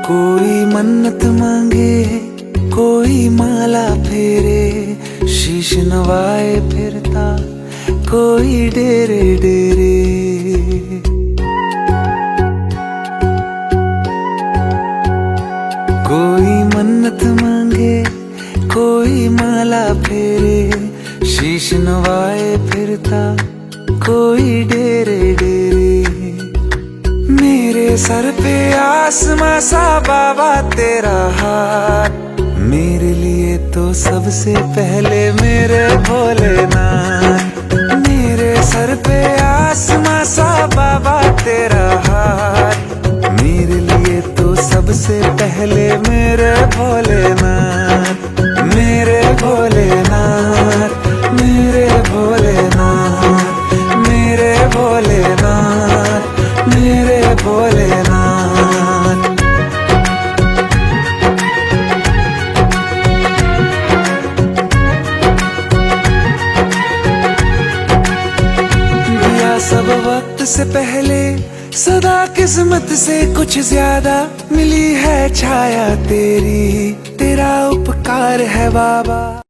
कोई मन्नत मांगे, कोई माला फेरे, शीश नवाए फिरता कोई डेरे डेरे। कोई मन्नत मांगे, कोई माला फेरे, शीश नवाए फिरता कोई डेरे डेरे। मेरे सर पे आसमां सा बाबा तेरा हाथ, मेरे लिए तो सबसे पहले मेरे भोलेनाथ। मेरे सर पे आसमां सा बाबा तेरा हाथ, मेरे लिए तो सबसे पहले मेरे भोलेनाथ। मेरे भोलेनाथ, मेरे भोलेनाथ, मेरे भोलेनाथ, मेरे भोलेनाथ। दिया सब वक्त से पहले, सदा किस्मत से कुछ ज्यादा, मिली है छाया तेरी, तेरा उपकार है बाबा।